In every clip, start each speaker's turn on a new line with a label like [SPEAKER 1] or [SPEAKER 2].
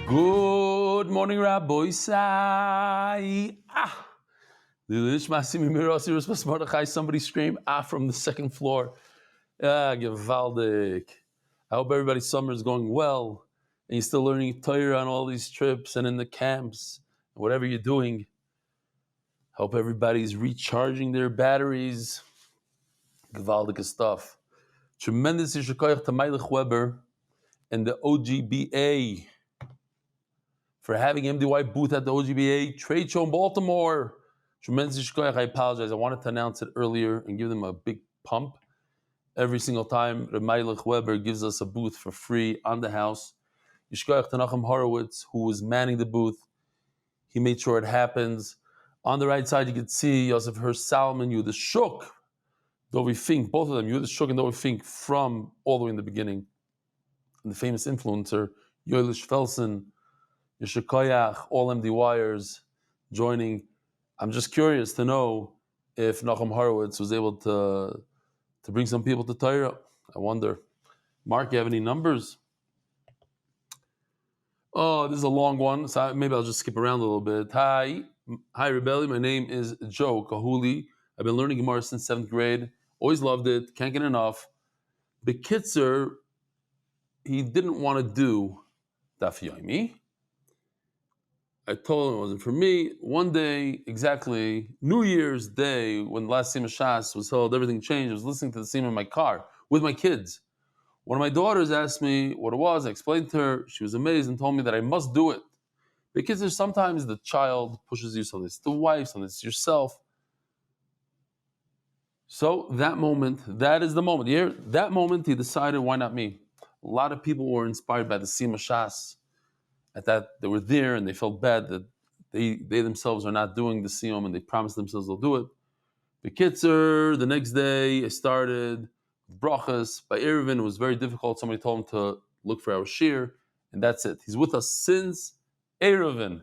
[SPEAKER 1] Good morning, Rabbi Sai. Somebody scream from the second floor. Gewaldig. I hope everybody's summer is going well and you're still learning Torah on all these trips and in the camps, whatever you're doing. Hope everybody's recharging their batteries. Gewaldige stuff. Tremendous yishikoyach to Meilich Weber and the OGBA for having MDY booth at the OGBA trade show in Baltimore. Tremendous yishkoyach. I apologize. I wanted to announce it earlier and give them a big pump. Every single time Meilich Weber gives us a booth for free on the house. Yishkoyach to Nachum Horowitz, who was manning the booth. He made sure it happens. On the right side, you can see Yosef Hirsch Salman, Yehuda Shuk, Dovi Fink, both of them, Yehuda Shuk and Dovi Fink, from all the way in the beginning. And the famous influencer, Yoelish Felsen, Yeshikoyach, all MDYers joining. I'm just curious to know if Nachum Horowitz was able to bring some people to Torah. I wonder. Mark, you have any numbers? Oh, this is a long one, so maybe I'll just skip around a little bit. Hi, Rebelli. My name is Joe Kahuli. I've been learning Gemara since 7th grade. Always loved it. Can't get enough. Bekitzer, he didn't want to do Daf Yomi. I told him it wasn't for me. One day, exactly New Year's Day, when the last Sima Shas was held, everything changed. I was listening to the Sima in my car with my kids. One of my daughters asked me what it was. I explained to her. She was amazed and told me that I must do it. Because there's sometimes the child pushes you, sometimes it's the wife, sometimes it's yourself. So that moment, that is the moment. That moment he decided, why not me? A lot of people were inspired by the Sima Shas. At that, they were there and they felt bad that they themselves are not doing the Siyum and they promised themselves they'll do it. Bekitzer, the next day I started brachas. By Erevin, it was very difficult. Somebody told him to look for our shir, and that's it. He's with us since Erevin.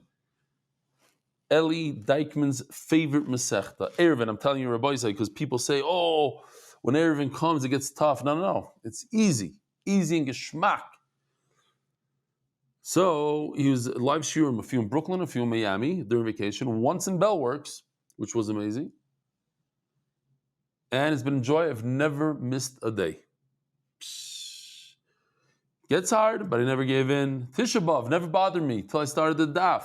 [SPEAKER 1] Eli Dykman's favorite Masechta. Erevin, I'm telling you, Rabbi Isai, because people say, oh, when Erevin comes, it gets tough. No. It's easy. Easy and geschmack. So he was live shiurim, a few in Brooklyn, a few in Miami during vacation, once in Bellworks, which was amazing. And it's been a joy. I've never missed a day. Gets hard, but I never gave in. Tisha B'Av never bothered me till I started the daf.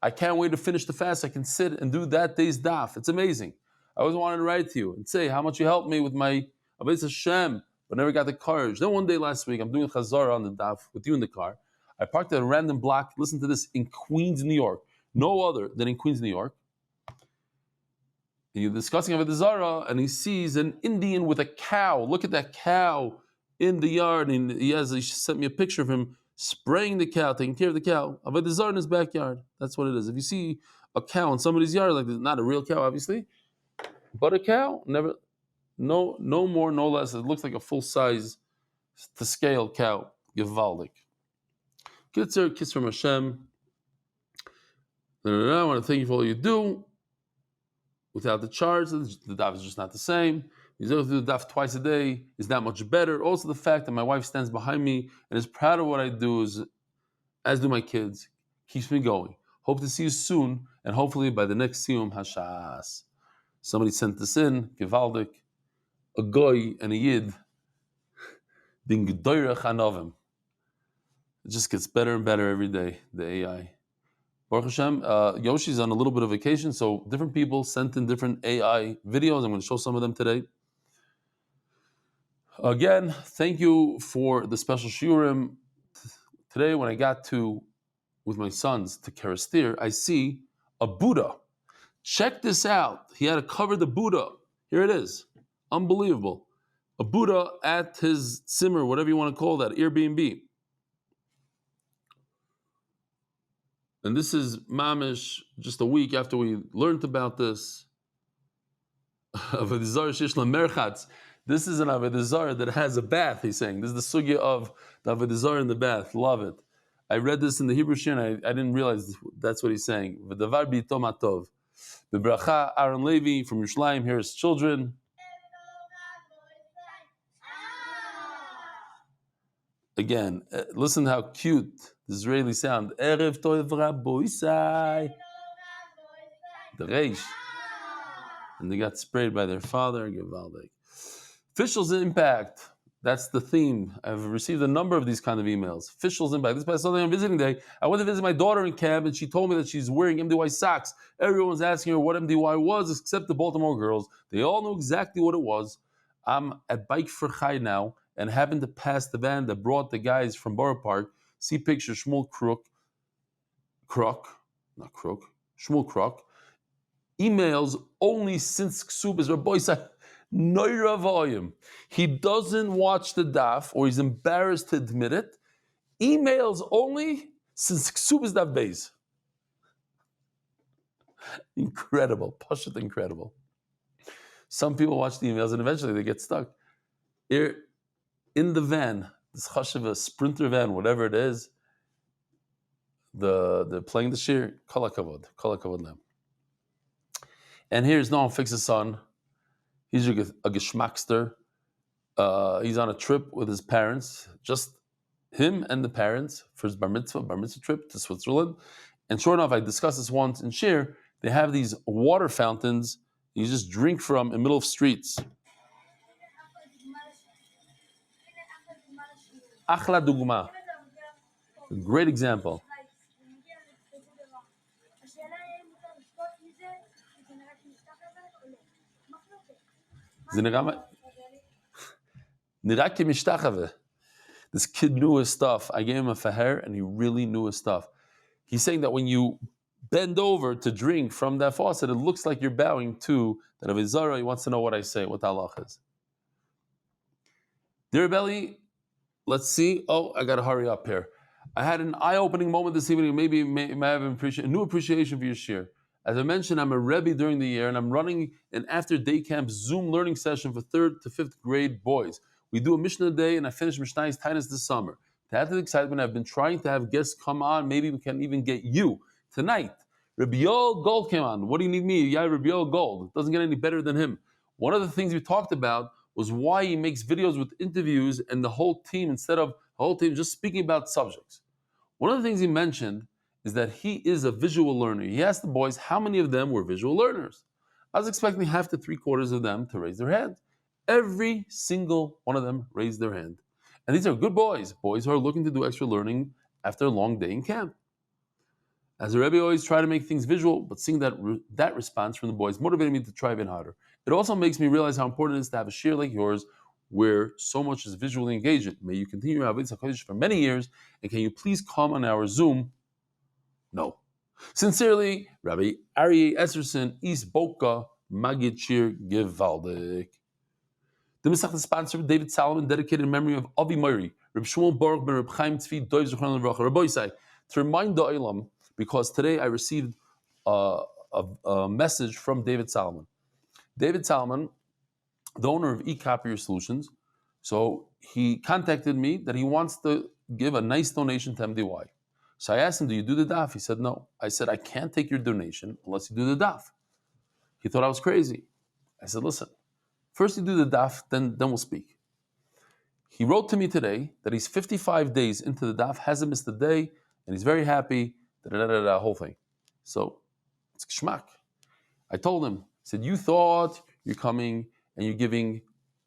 [SPEAKER 1] I can't wait to finish the fast. I can sit and do that day's daf. It's amazing. I always wanted to write to you and say how much you helped me with my Avodah Hashem, but never got the courage. Then one day last week, I'm doing a chazara on the daf with you in the car. I parked at a random block. Listen to this, in Queens, New York. No other than in Queens, New York. And you're discussing Avodah Zarah, and he sees an Indian with a cow. Look at that cow in the yard. And he sent me a picture of him spraying the cow, taking care of the cow. Avodah Zarah in his backyard. That's what it is. If you see a cow in somebody's yard, like not a real cow, obviously, but a cow, no more, no less. It looks like a full size, to scale cow. Gewaldig. Kitzer, kiss from Hashem. I want to thank you for all you do. Without the charge, the daf is just not the same. You don't do the daf twice a day is that much better. Also, the fact that my wife stands behind me and is proud of what I do, as do my kids, keeps me going. Hope to see you soon, and hopefully by the next Siyum Hashas. Somebody sent this in, Gewaldik, a goy and a yid, din gedoyrech anovim. It just gets better and better every day, the AI. Baruch Hashem, Yoshi's on a little bit of vacation, so different people sent in different AI videos. I'm going to show some of them today. Again, thank you for the special shiurim. Today, when I got with my sons to Karastir, I see a Buddha. Check this out. He had to cover the Buddha. Here it is. Unbelievable. A Buddha at his simmer, whatever you want to call that, Airbnb. And this is mamish, just a week after we learned about this. Avodah Zarah sheyesh la merchatz. This is an Avodah Zarah that has a bath, he's saying. This is the sugya of the Avodah Zarah in the bath. Love it. I read this in the Hebrew Shir and I didn't realize that's what he's saying. V'davar b'ito matov. B'bracha Aaron Levi from Yerushalayim, here his children. Again, listen how cute the Israeli sound. Erev Tov Raboisai. The Reish. And they got sprayed by their father, Givaldik. Officials impact. That's the theme. I've received a number of these kind of emails. Officials impact. This past Sunday on visiting day, I went to visit my daughter in camp, and she told me that she's wearing MDY socks. Everyone was asking her what MDY was, except the Baltimore girls. They all knew exactly what it was. I'm at Bike for Chai now, and happened to pass the van that brought the guys from Borough Park. See picture Shmuel Shmuel Kruk. Emails only since Ksub is Rabbi said Noira volume. He doesn't watch the daf, or he's embarrassed to admit it. Emails only since Ksub is Daf Beis. Incredible. Pashut incredible. Some people watch the emails and eventually they get stuck. They're in the van, this chashiva sprinter van, whatever it is, they're playing the shir, kol hakavod lam. And here's Noam Fix's son. He's a geschmackster. He's on a trip with his parents, just him and the parents, for his bar mitzvah trip to Switzerland. And sure enough, I discussed this once in shir. They have these water fountains you just drink from in the middle of streets. Achla dugma. A great example. This kid knew his stuff. I gave him a faher and he really knew his stuff. He's saying that when you bend over to drink from that faucet, it looks like you're bowing to that Avodah Zarah. He wants to know what I say, what the halach is. Dear Belly, let's see. Oh, I got to hurry up here. I had an eye-opening moment this evening. Maybe may have a new appreciation for your shir. As I mentioned, I'm a Rebbe during the year, and I'm running an after-day camp Zoom learning session for 3rd to 5th grade boys. We do a Mishnah day, and I finished Mishnah's Tainus this summer. To add to the excitement, I've been trying to have guests come on. Maybe we can even get you tonight. Rabbi Yoel Gold came on. What do you need me? Yeah, Rabbi Yoel Gold. It doesn't get any better than him. One of the things we talked about was why he makes videos with interviews and the whole team instead of the whole team just speaking about subjects. One of the things he mentioned is that he is a visual learner. He asked the boys how many of them were visual learners. I was expecting half to 3/4 of them to raise their hand. Every single one of them raised their hand. And these are good boys who are looking to do extra learning after a long day in camp. As a Rebbe, always try to make things visual, but seeing that response from the boys motivated me to try even harder. It also makes me realize how important it is to have a shir like yours, where so much is visually engaging. May you continue your Avodah Zarah for many years, and can you please come on our Zoom? No. Sincerely, Rabbi Aryeh Esserson, East Boca, Magid Shir Givaldik. The Masechta sponsor David Salomon, dedicated in memory of Avi Moiri, Reb Shmuel Baruch ben Reb Chaim Tzvi Doiv Zechron Levracha. Rabbi Yisai, to remind the Olam, because today I received a message from David Salomon. David Salomon, the owner of eCopier Solutions, so he contacted me that he wants to give a nice donation to MDY. So I asked him, do you do the daf? He said, no. I said, I can't take your donation unless you do the daf. He thought I was crazy. I said, listen, first you do the daf, then we'll speak. He wrote to me today that he's 55 days into the daf, hasn't missed a day, and he's very happy, whole thing. So, it's geschmack. I told him, I said, you thought you're coming and you're giving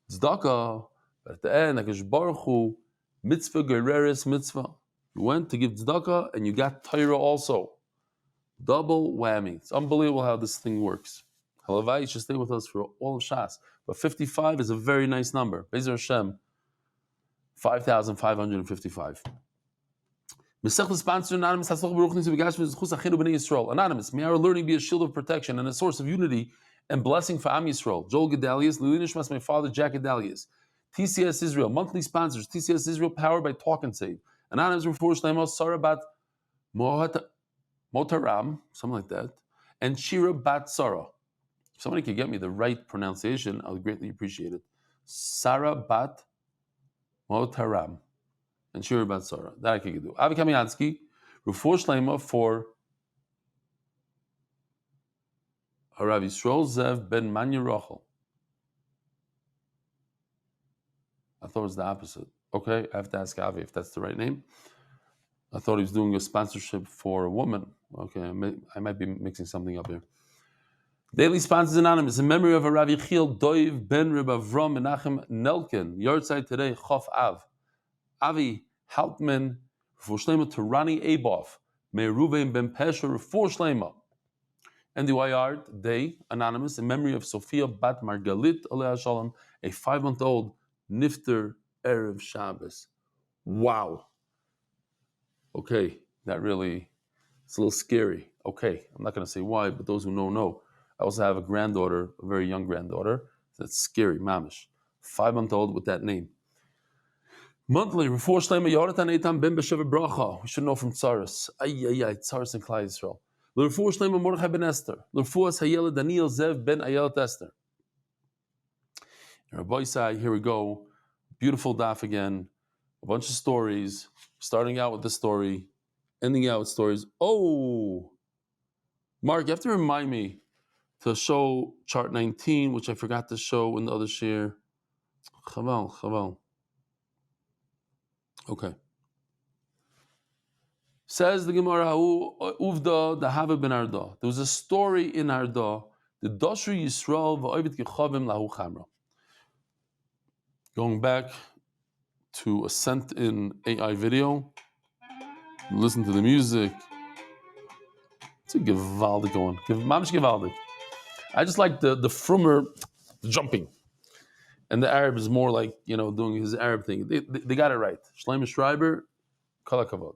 [SPEAKER 1] tzedakah, but at the end, HaKadosh Baruch Hu, mitzvah gereres mitzvah. You went to give tzedakah and you got Torah also. Double whammy. It's unbelievable how this thing works. Halavai should stay with us for all of Shas. But 55 is a very nice number. Be'ezer Hashem, 5,555. Masechta sponsor Anonymous. Anonymous, may our learning be a shield of protection and a source of unity and blessing for Am Yisrael. Joel Gedalius, Lilinish, my father Jack Gedalius. TCS Israel, monthly sponsors. TCS Israel, powered by Talk and Save. Anonymous refers to Sarah Bat Motaram, something like that, and Shira Bat Sarah. If somebody could get me the right pronunciation, I would greatly appreciate it. Sarah Bat Motaram and Shira Bat Sarah. That I could do. Avi Kamiansky, Refuah Shleima for Harav Yisrael Zev ben Manya Rochel. thought it was the opposite. Okay, I have to ask Avi if that's the right name. I thought he was doing a sponsorship for a woman. Okay, I might be mixing something up here. Daily Sponsors Anonymous, in memory of a Rav Yechiel Doiv ben Reb Avram Menachem Nelken, Yortzeit today, Chof Av. Avi Hauptman, Refuah Shlema to Rani Abov, Me'eruvein ben Pesha, Refuah Shlema. And the Wayard Day, Anonymous, in memory of Sophia Bat Margalit Alei Shalom, a 5-month-old Nifter Erev Shabbos. Wow. Okay, that really, it's a little scary. Okay, I'm not going to say why, but those who know. I also have a granddaughter, a very young granddaughter. That's scary, mamish. 5-month-old with that name. Monthly, Refuah Shlema Yoratan Eitam Ben B'Sheva Bracha. We should know from Tsaris. Tsaris and Klai Yisrael. Refuah Shlema Mordechai Ben Esther. Refuah Hayela Daniel Zev Ben Ayelet Esther. Rabbi Isai, here we go. Beautiful daf again. A bunch of stories. Starting out with the story, ending out with stories. Oh, Mark, you have to remind me to show chart 19, which I forgot to show in the other share. Chaval. Okay. Says the Gemara, Uvda Dahava ben Arda. There was a story in Arda. The Dashru Yisrael v'Ovid Kechavim lahu Chamra. Going back to a sent-in AI video. Listen to the music. It's a gewaldig one. Mamish gewaldig. I just like the frummer jumping. And the Arab is more like, doing his Arab thing. They got it right. Shlomo Schreiber, kol hakavod.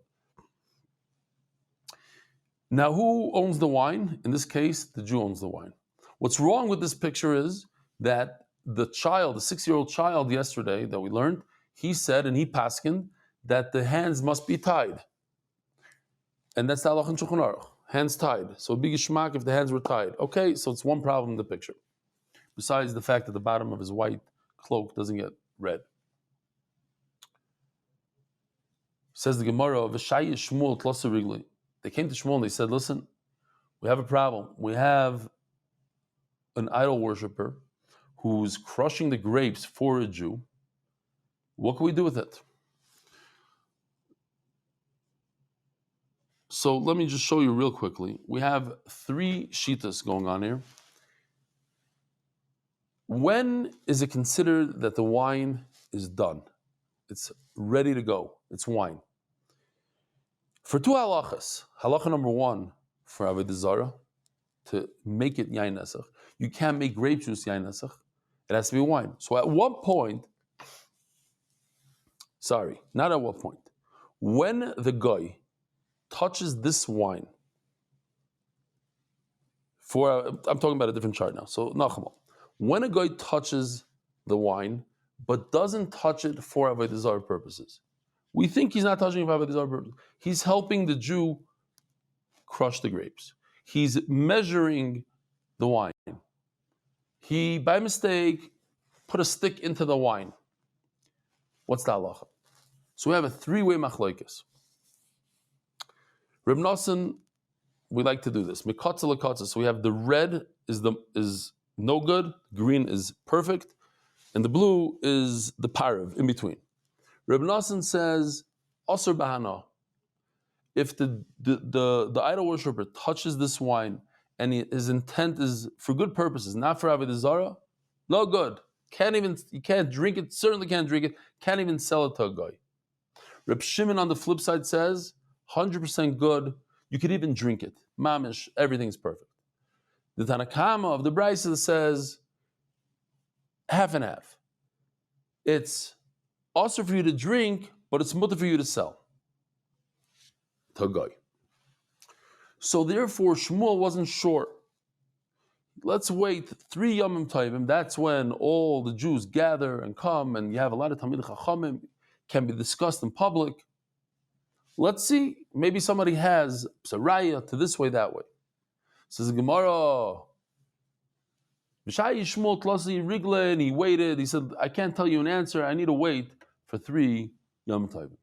[SPEAKER 1] Now, who owns the wine? In this case, the Jew owns the wine. What's wrong with this picture is that the child, the 6-year-old child yesterday that we learned, he said and he paskined that the hands must be tied. And that's the halach in Shulchan Aruch. Hands tied. So it'd be geshmak if the hands were tied. Okay, so it's one problem in the picture. Besides the fact that the bottom of his white cloak doesn't get red. Says the Gemara, V'shayi Shmuel tlosa rigli. They came to Shmuel and they said, listen, we have a problem. We have an idol worshiper who's crushing the grapes for a Jew. What can we do with it? So let me just show you real quickly. We have 3 shitas going on here. When is it considered that the wine is done? It's ready to go. It's wine. For 2 halachas, halacha number 1 for Avodah Zarah, to make it yain nesach, you can't make grape juice yain nesach. It has to be wine. So at what point, when the guy touches this wine, I'm talking about a different chart now. So Nachamal, when a guy touches the wine but doesn't touch it for Avodah Zarah purposes, we think he's not touching it for Avodah Zarah purposes. He's helping the Jew crush the grapes. He's measuring the wine. He, by mistake, put a stick into the wine. What's the halacha? So we have a 3-way machlokes. Reb Nosson, we like to do this. Mikotza lekotza. So we have the red is no good, green is perfect, and the blue is the parav in between. Reb Nosson says, Osir bahana. If the idol worshiper touches this wine and his intent is for good purposes, not for Avodah Zarah, no good. You can't drink it, certainly can't drink it, can't even sell it to a guy. Reb Shimon on the flip side says, 100% good, you could even drink it. Mamish, everything's perfect. The Tanakama of the Brisa says, half and half. It's also for you to drink, but it's mutter for you to sell to a guy. So therefore, Shmuel wasn't sure. Let's wait 3 Yomim Tovim. That's when all the Jews gather and come, and you have a lot of Talmidei Chachamim, can be discussed in public. Let's see, maybe somebody has Psaraya to this way, that way. Says the Gemara, B'shai Shmuel Tlasi Rigle, and he waited. He said, I can't tell you an answer. I need to wait for 3 Yom Tovim.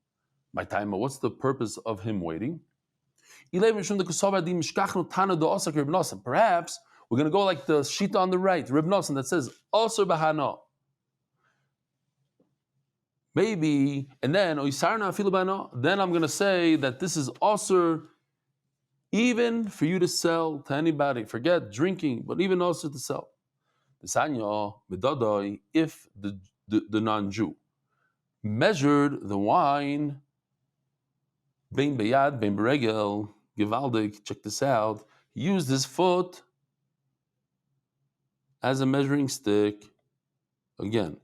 [SPEAKER 1] My time, what's the purpose of him waiting? Perhaps we're going to go like the Shita on the right, Reb Nosson, that says, Osir Bahana. Maybe, and then then I'm gonna say that this is also even for you to sell to anybody. Forget drinking, but even also to sell. If the non-Jew measured the wine, bein beyad, bein beregel, givaldik, check this out, he used his foot as a measuring stick. Again,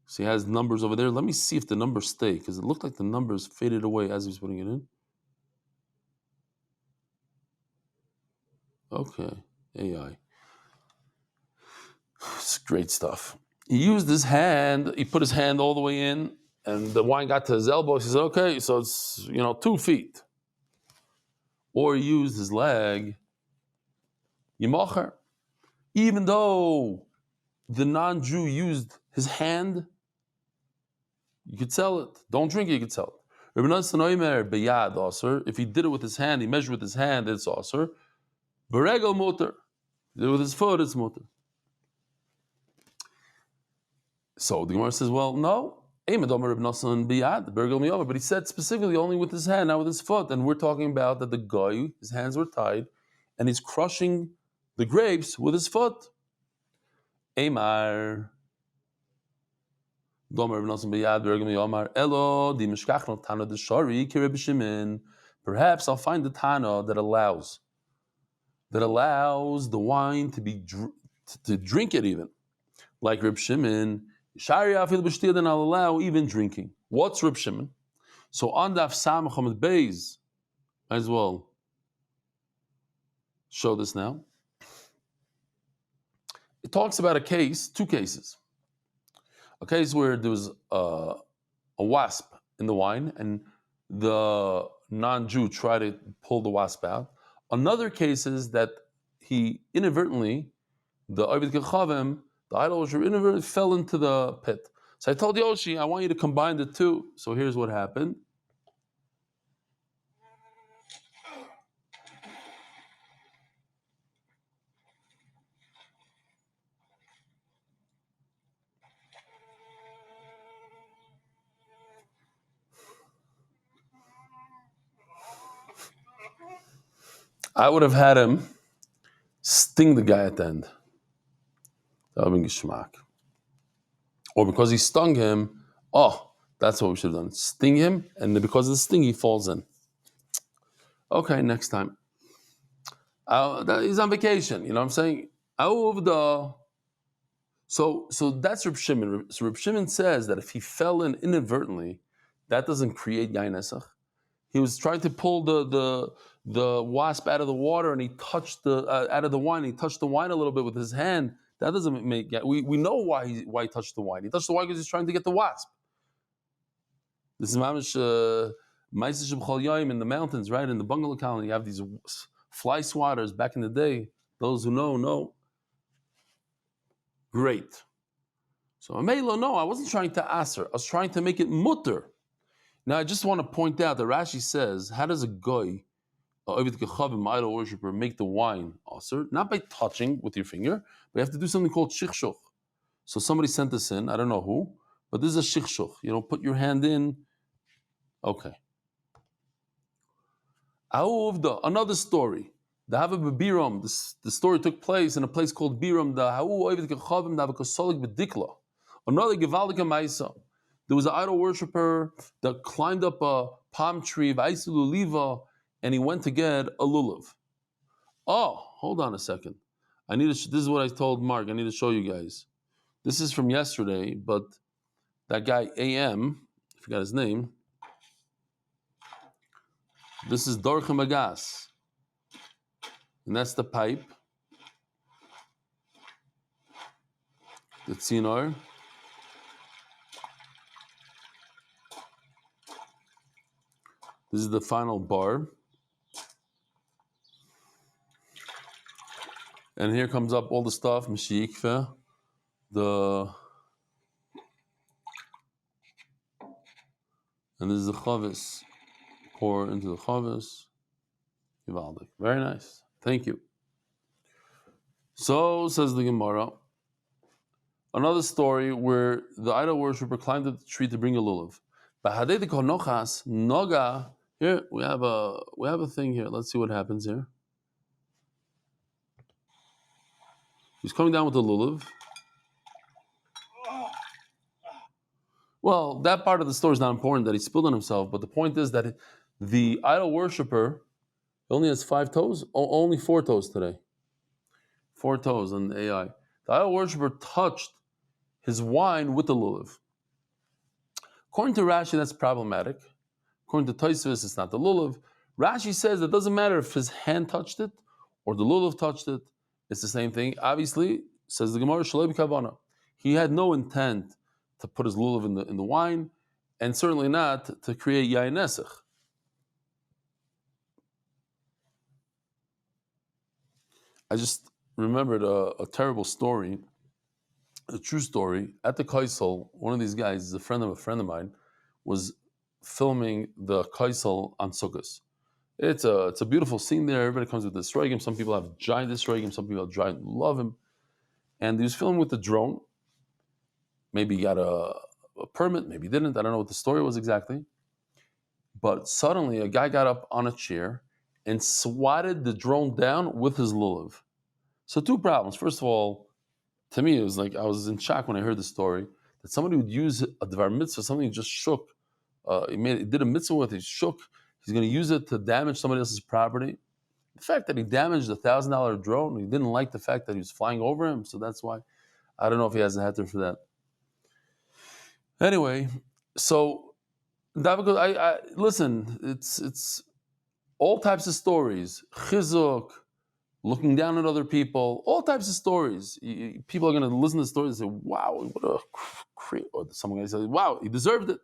[SPEAKER 1] so he has numbers over there. Let me see if the numbers stay, because it looked like the numbers faded away as he was putting it in. Okay, AI. It's great stuff. He used his hand, he put his hand all the way in, and the wine got to his elbow. He says, okay, so it's 2 feet. Or he used his leg, Yimacher. Even though the non-Jew used his hand, you could sell it. Don't drink it, you could sell it. If he did it with his hand, he measured with his hand, it's also. Beregel mutter. Did it with his foot, it's mutter. So the Gemara says, well, no. But he said specifically only with his hand, not with his foot. And we're talking about that the guy, his hands were tied, and he's crushing the grapes with his foot. Amar. Perhaps I'll find the Tana that allows the wine to be to drink it even. Like Reb Shimon, then I'll allow even drinking. What's Reb Shimon? So on Daf Amud Beis, might as well show this now. It talks about two cases. A case where there was a wasp in the wine, and the non-Jew tried to pull the wasp out. Another case is that he inadvertently, the Ovid Kechavim, the idol worshipper, inadvertently fell into the pit. So I told Yoshi, I want you to combine the two. So here's what happened. I would have had him sting the guy at the end. That would have been geschmack. Or because he stung him, that's what we should have done. Sting him, and because of the sting, he falls in. Okay, next time. He's on vacation, you know what I'm saying? So that's Reb Shimon. So Reb Shimon says that if he fell in inadvertently, that doesn't create Yain Esach. He was trying to pull the wasp out of the water, and he touched out of the wine. He touched the wine a little bit with his hand. That doesn't make. We know why he touched the wine. He touched the wine because he's trying to get the wasp. This is mamish Ma'aseh Sheb'chol Yom in the mountains, right? In the bungalow colony, you have these fly swatters. Back in the day, those who know. Great. So Amelo, no, I wasn't trying to aser. I was trying to make it mutter. Now I just want to point out that Rashi says, how does a goy, Ovid Kechavim, idol worshiper, make the wine aser? Not by touching with your finger, but you have to do something called shichshuch. So somebody sent this in, I don't know who, but this is a shichshuch. You don't put your hand in. Okay. Another story. The Hava Biram. The story took place in a place called Biram. Another Gevaldik Maisa. There was an idol worshiper that climbed up a palm tree, and he went to get a lulav. Oh, hold on a second. This is what I told Mark. I need to show you guys. This is from yesterday, but that guy AM, I forgot his name. This is Dorchem Agas. And that's the pipe. The tzinor. This is the final bar. And here comes up all the stuff, Meshikve, and this is the chavis. Pour into the chavis. Very nice. Thank you. So says the Gemara, another story where the idol worshiper climbed up the tree to bring a lulav. Noga. Here we have a thing here. Let's see what happens here. He's coming down with the lulav. Well, that part of the story is not important that he spilled on himself, but the point is that the idol worshiper only has 5 toes, only 4 toes today. 4 toes on the AI. The idol worshiper touched his wine with the lulav. According to Rashi, that's problematic. According to Tosfos, it's not the lulav. Rashi says it doesn't matter if his hand touched it or the lulav touched it. It's the same thing. Obviously, says the Gemara, Shalei b'kavana. He had no intent to put his lulav in the wine, and certainly not to create yain nesach. I just remembered a terrible story, a true story. At the Kaisel, one of these guys, a friend of mine, was filming the Kaisel on Sukkot. It's a beautiful scene there. Everybody comes with this Esrogim. Some people have giant Esrogim. Some people have giant love him. And he was filming with the drone. Maybe he got a permit. Maybe he didn't. I don't know what the story was exactly. But suddenly a guy got up on a chair and swatted the drone down with his lulav. So 2 problems. First of all, to me, it was like I was in shock when I heard the story that somebody would use a dvar mitzvah, something he just shook. He did a mitzvah with it, he shook. He's going to use it to damage somebody else's property. The fact that he damaged a $1,000 drone, he didn't like the fact that he was flying over him, so that's why. I don't know if he has a heter for that. Anyway, so I listen. It's all types of stories. Chizuk, looking down at other people, all types of stories. People are going to listen to the stories and say, "Wow, what a great!" Or someone going to say, "Wow, he deserved it."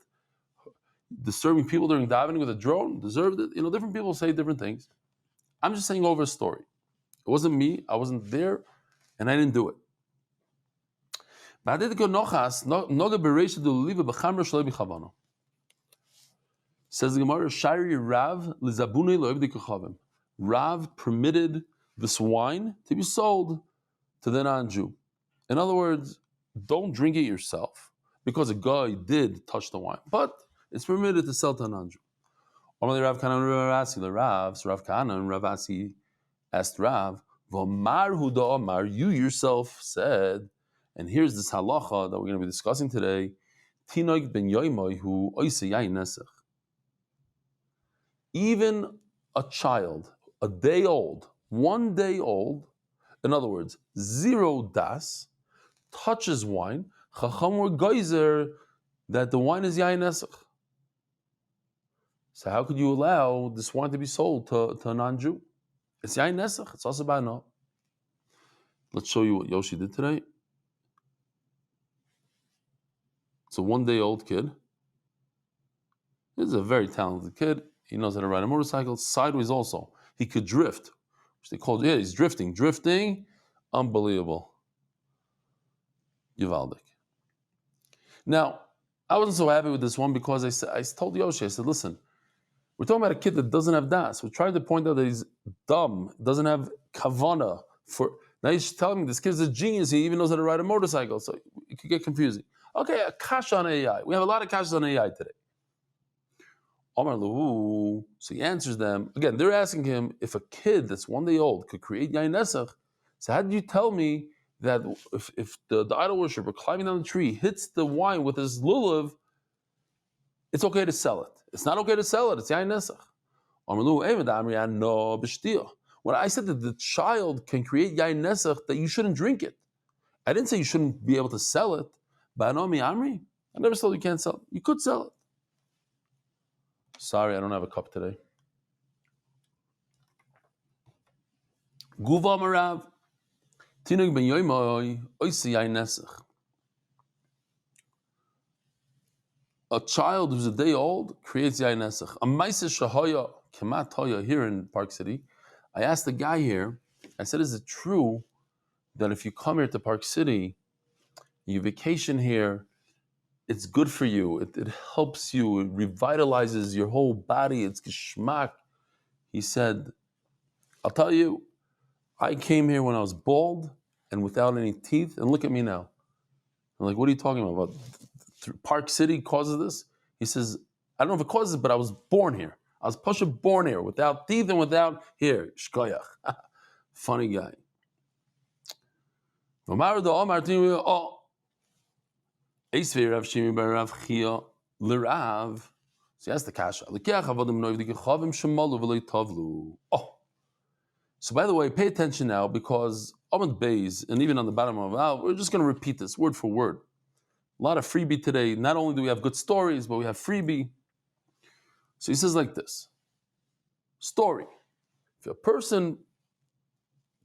[SPEAKER 1] Disturbing people during davening with a drone deserved it. Different people say different things. I'm just saying over a story. It wasn't me. I wasn't there, and I didn't do it. Says the Gemara, Shari Rav lizabune lo'evdi kachavim. Rav permitted this wine to be sold to the non-Jew. In other words, don't drink it yourself because a guy did touch the wine, but it's permitted to sell to a non-Jew. Only Rav Kana and Rav Asi, the Ravs, Rav Kana and Rav Asi asked Rav, V'amar huda amar, you yourself said, and here's this halacha that we're going to be discussing today, Tinoik ben yoimoy hu oise yain nesach. Even a child, a day old, 1 day old, in other words, 0 das, touches wine, chacham or geyser, that the wine is yain nesach. So how could you allow this wine to be sold to a non-Jew? It's yain nesach. It's also ba'no. Let's show you what Yoshi did today. It's a 1 day old kid. This is a very talented kid. He knows how to ride a motorcycle. Sideways also. He could drift, which they call, he's drifting. Drifting, unbelievable. Yivaldik. Now, I wasn't so happy with this one because I told Yoshi, I said, listen, we're talking about a kid that doesn't have das. We're trying to point out that he's dumb, doesn't have kavana. Now he's telling me this kid's a genius, he even knows how to ride a motorcycle, so it could get confusing. Okay, a kasha on AI. We have a lot of kashas on AI today. Omar Lahu, so he answers them. Again, they're asking him if a kid that's 1 day old could create yain nesach. So how did you tell me that if the idol worshiper climbing down the tree hits the wine with his lulav, it's okay to sell it? It's not okay to sell it. It's yain nesach. When I said that the child can create yain nesach, that you shouldn't drink it. I didn't say you shouldn't be able to sell it. I never said you can't sell it. You could sell it. Sorry, I don't have a cup today. Guva Marav, Tinug ben Yoimoy, Oisi yain nesach. A child who's a day old creates yain nesach. A maisa shahoya kemat hoya here in Park City. I asked the guy here. I said, "Is it true that if you come here to Park City, you vacation here, it's good for you. It helps you. It revitalizes your whole body. It's geschmack." He said, "I'll tell you, I came here when I was bald and without any teeth, and look at me now. I'm like, what are you talking about? Park City causes this? He says, I don't know if it causes it, but I was born here. I was Pasha born here, without teeth and without here. Shkoyach. Funny guy. Oh, Rav Shimmy by Rav Chia Lirav. So that's the kasha. Oh. So by the way, pay attention now, because Amud Beis, and even on the bottom of we're just going to repeat this word for word. A lot of freebie today. Not only do we have good stories, but we have freebie. So he says like this. Story. If a person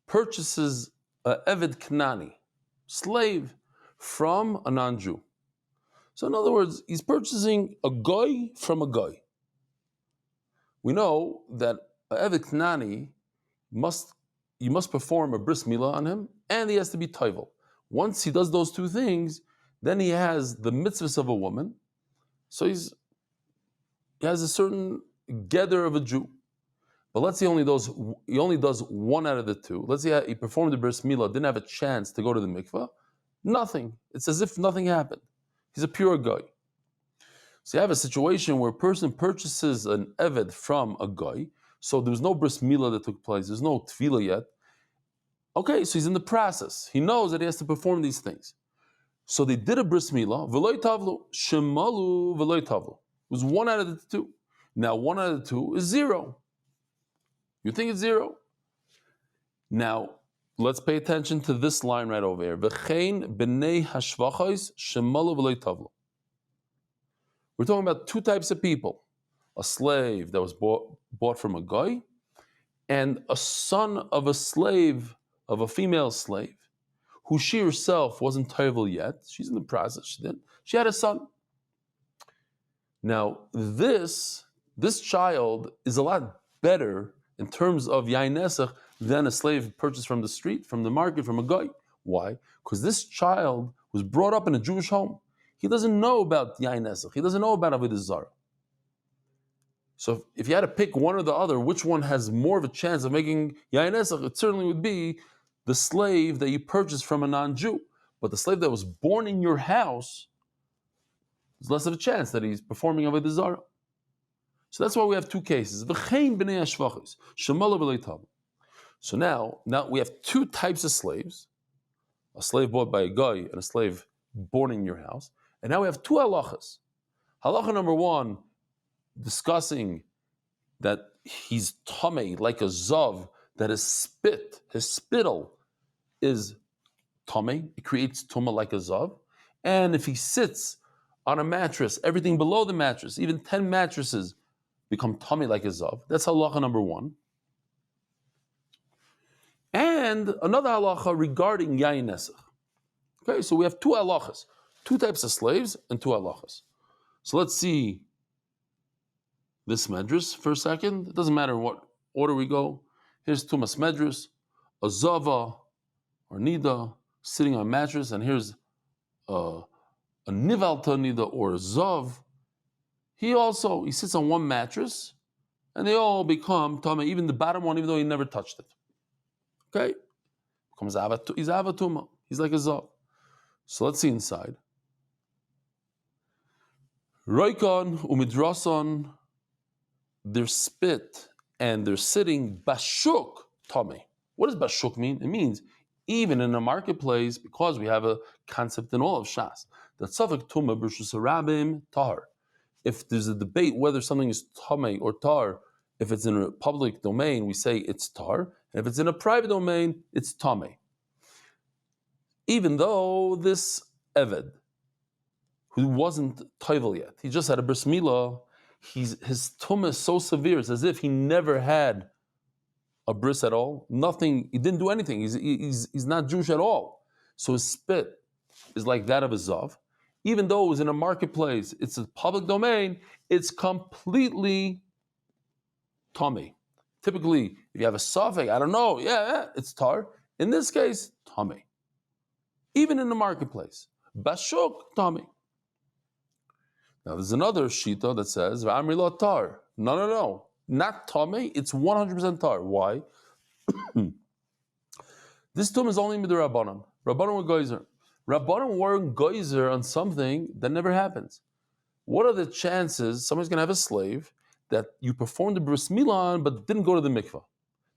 [SPEAKER 1] purchases a Eved Knani, slave, from a non-Jew. So in other words, he's purchasing a goy from a goy. We know that a Eved Knani you must perform a bris milah on him, and he has to be toivel. Once he does those two things, then he has the mitzvahs of a woman. So he has a certain gather of a Jew. But let's say he only does one out of the two. Let's say he performed the bris milah, didn't have a chance to go to the mikvah. Nothing. It's as if nothing happened. He's a pure guy. So you have a situation where a person purchases an eved from a guy. So there's no bris milah that took place. There's no tefillah yet. Okay, so he's in the process. He knows that he has to perform these things. So they did a bris milah. V'loy tavlu. Shemalu v'loy tavlu. It was one out of the two. Now one out of the two is zero. You think it's zero? Now, let's pay attention to this line right over here. V'chein b'nei hashvachos shemalu v'loy tavlu. We're talking about two types of people. A slave that was bought from a guy, and a son of a slave, of a female slave, who she herself wasn't toivel yet. She's in the process. She had a son. Now, this child is a lot better in terms of yain nesach than a slave purchased from the street, from the market, from a guy. Why? Because this child was brought up in a Jewish home. He doesn't know about yain nesach. He doesn't know about Avodah Zarah. So if you had to pick one or the other, which one has more of a chance of making yain nesach, it certainly would be the slave that you purchased from a non-Jew. But the slave that was born in your house, there's less of a chance that he's performing Avodah Zarah. So that's why we have two cases. So now we have two types of slaves, a slave bought by a guy and a slave born in your house. And now we have two halachas. Halacha number one, discussing that he's tamei, like a zav, that his spittle is tamei. It creates tumah like a zav. And if he sits on a mattress, everything below the mattress, even 10 mattresses, become tamei like a zav. That's halacha number one. And another halacha regarding yain nesach. Okay, so we have two halachas, two types of slaves and two halachas. So let's see this medrash for a second. It doesn't matter what order we go. Here's Tumas medrash, a zava or nida sitting on a mattress, and here's a nivalta nida or a zav. He sits on one mattress, and they all become tamei, even the bottom one, even though he never touched it. Okay, he's avatuma. He's like a zav. So let's see inside. Roikon umidrason. Their spit and they're sitting bashuk tamei. What does bashuk mean? It means even in a marketplace, because we have a concept in all of Shas that safek tumah b'rshus harabim tahar. If there's a debate whether something is tamei or tar, if it's in a public domain, we say it's tar, and if it's in a private domain, it's tamei. Even though this eved, who wasn't toivel yet, he just had a bris milah, his tumah is so severe, it's as if he never had a bris at all. Nothing, he didn't do anything. He's not Jewish at all. So his spit is like that of a zav. Even though it was in a marketplace, it's a public domain, it's completely tamei. Typically, if you have a safek, I don't know, it's tar. In this case, tamei. Even in the marketplace. Bashuk, tamei. Now there's another shita that says, V'amri lo tar. No. Not tamei, it's 100% tar. Why? This tum is only midir Rabbanan. Rabbanan were geyser. Rabbanim weren't geyser on something that never happens. What are the chances somebody's going to have a slave that you performed the bris milah on but didn't go to the mikvah?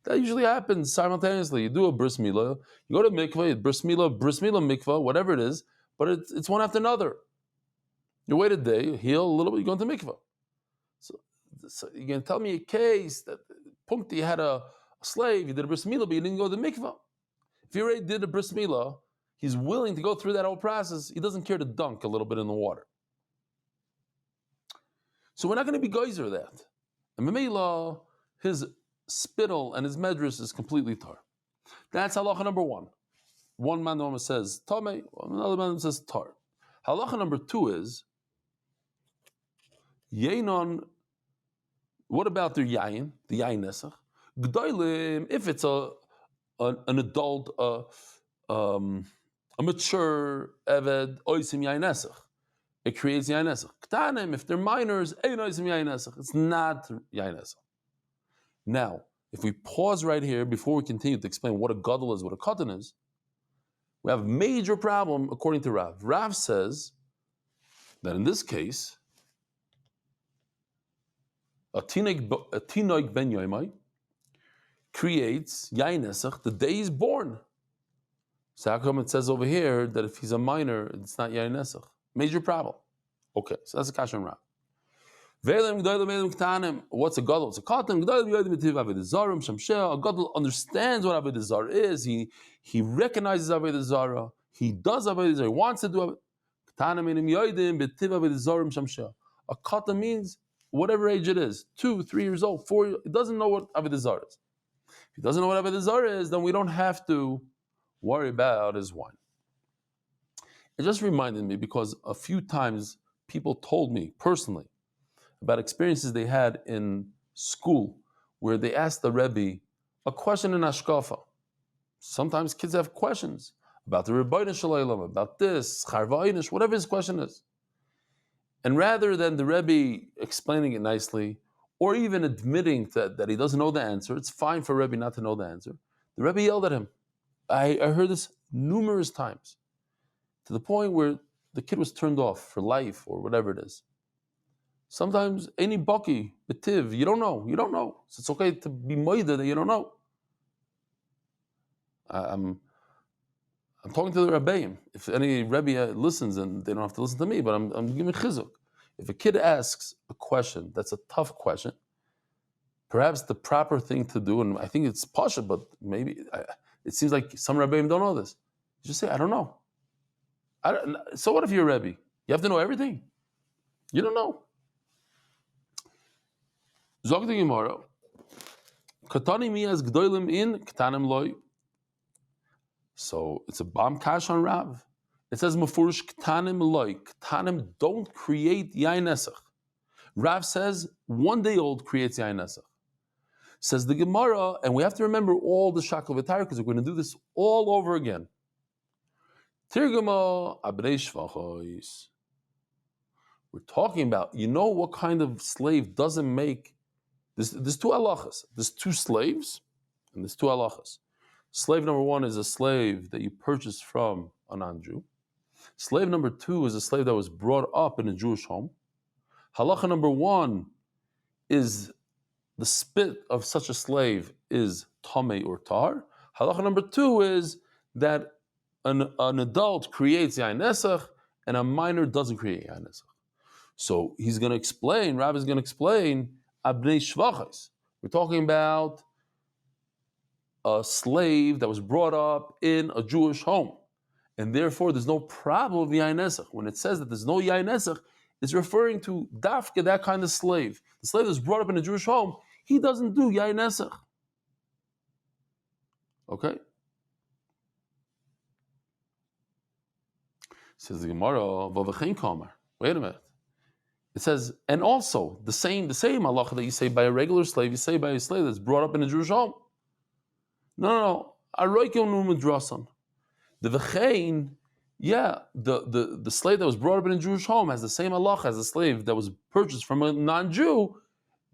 [SPEAKER 1] That usually happens simultaneously. You do a bris milah, you go to mikvah, bris milah, mikvah, whatever it is, but it's one after another. You wait a day, you heal a little bit, you go into mikvah. So you're going to tell me a case that Punkti had a slave, he did a bris milah, but he didn't go to the mikvah. If he already did a bris milah, he's willing to go through that whole process. He doesn't care to dunk a little bit in the water. So we're not going to be geyser of that. And Mamela, his spittle and his medrash is completely tar. That's halacha number one. One man says tame, another man says tar. Halacha number two is yenon. What about the yayin nesach? G'daylim, if it's an adult, a mature eved oisim yayin nesach, it creates yayin nesach. Ktanim, if they're minors, ein oisim yayin nesach. It's not yayin nesach. Now, if we pause right here before we continue to explain what a gadol is, what a katan is, we have a major problem according to Rav. Rav says that in this case, a tinoik ben yoimai creates yayin nesach the day he's born. So how come it says over here that if he's a minor, it's not yayin nesach? Major problem. Okay, so that's a kashan Rav. What's a gadol? It's a katan. A gadol understands what Avodah Zarah is. He recognizes Avodah Zarah. He does Avodah Zarah. He wants to do it. A katan means whatever age it is, 2, 3 years old, 4 years. It doesn't know what Avodah Zarah is. If he doesn't know what Avodah Zarah is, then we don't have to worry about his wine. It just reminded me because a few times people told me personally about experiences they had in school where they asked the Rebbe a question in Ashkafa. Sometimes kids have questions about the Rebbeinu Shalom, about this, Charvainish, whatever his question is. And rather than the Rebbe explaining it nicely, or even admitting that he doesn't know the answer, it's fine for Rebbe not to know the answer. The Rebbe yelled at him. I heard this numerous times, to the point where the kid was turned off for life or whatever it is. Sometimes any bucky, betiv, you don't know. So it's okay to be moida that you don't know. I'm talking to the Rebbeim. If any Rebbe listens, and they don't have to listen to me, but I'm giving chizuk. If a kid asks a question that's a tough question, perhaps the proper thing to do, and I think it's pasha, but maybe it seems like some Rebbeim don't know this. You just say, I don't know. So what if you're a Rebbe? You have to know everything. You don't know. Zog the Gemara, Katani miyaz gdoilim in, ktanim loy. So it's a bam kash on Rav. It says mafurish ktanim loy. Ktanim don't create yayin nesach. Rav says 1 day old creates yayin nesach. Says the Gemara, and we have to remember all the shakel v'tar because we're going to do this all over again. Tirgama abnei shvachois. We're talking about, what kind of slave doesn't make. There's two halachas. There's two slaves, and there's two halachas. Slave number one is a slave that you purchased from a non-Jew. Slave number two is a slave that was brought up in a Jewish home. Halacha number one is the spit of such a slave is tamei or tar. Halacha number two is that an adult creates yayin nesach and a minor doesn't create yayin nesach. So he's going to explain, Rav is going to explain, abnei shvachos. We're talking about a slave that was brought up in a Jewish home. And therefore, there's no problem with yayin nesach. When it says that there's no yayin nesach, it's referring to dafka, that kind of slave. The slave that's brought up in a Jewish home, he doesn't do yayin nesach. Okay? Says the Gemara, wait a minute. It says, and also the same halacha that you say by a regular slave, you say by a slave that's brought up in a Jewish home. No. The v'chein, the slave that was brought up in a Jewish home has the same halacha as the slave that was purchased from a non-Jew.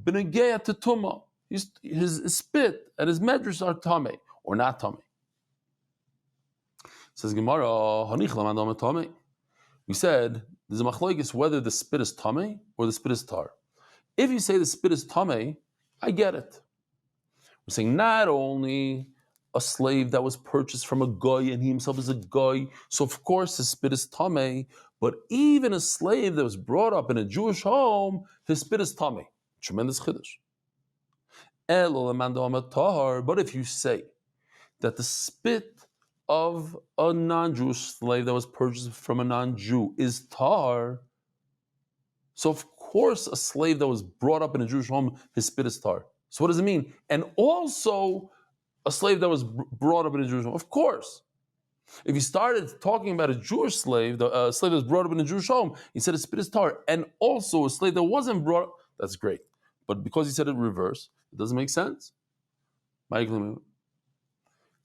[SPEAKER 1] B'negeya to tuma, his spit and his medrash are tamei or not tamei. Says Gemara, we said there's a machlokes whether the spit is tamei or the spit is tar. If you say the spit is tamei, I get it. We're saying not only a slave that was purchased from a goy and he himself is a goy, so of course his spit is tamei, but even a slave that was brought up in a Jewish home, his spit is tamei. Tremendous chiddush. But if you say that the spit of a non-Jewish slave that was purchased from a non-Jew is tar, so of course a slave that was brought up in a Jewish home, his spit is tar. So what does it mean? And also a slave that was brought up in a Jewish home, of course. If you started talking about a Jewish slave, a slave that was brought up in a Jewish home, he said his spit is tar, and also a slave that wasn't brought up, that's great. But because he said it reverse, it doesn't make sense.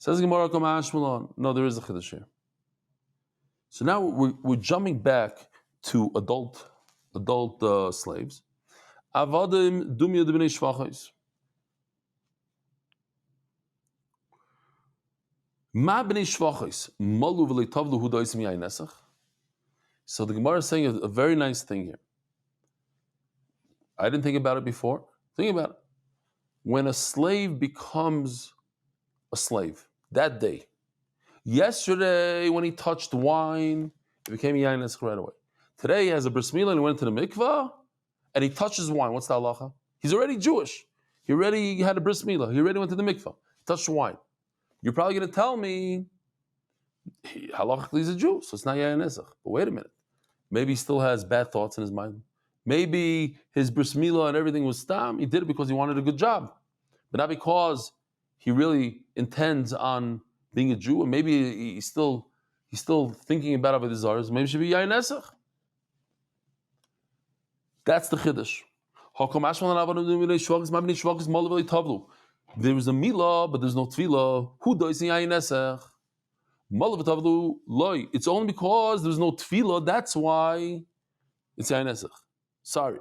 [SPEAKER 1] Says Gemara, no, there is a chiddush here. So now we're jumping back to adult slaves. Avadim dumya de bnei shvachos. Ma bnei shvachos malu v'leitavlu hu doisim yayin nesach. So the Gemara is saying a very nice thing here. I didn't think about it before. Think about it. When a slave becomes a slave, that day, yesterday when he touched wine, it became yayin nesach right away. Today he has a bris milah and he went to the mikvah and he touches wine. What's the halacha? He's already Jewish. He already had a bris milah. He already went to the mikvah. He touched wine. You're probably going to tell me halachically he's a Jew, so it's not yayin nesach. But wait a minute. Maybe he still has bad thoughts in his mind. Maybe his bris milah and everything was stam. He did it because he wanted a good job, but not because he really intends on being a Jew. And maybe he's still thinking about Avodah Zarah. Maybe it should be yayin nesach. That's the chiddush. There is a milah, but there's no tefillah. Who does yayin nesach? It's only because there's no tefillah. That's why it's yayin nesach. Sorry.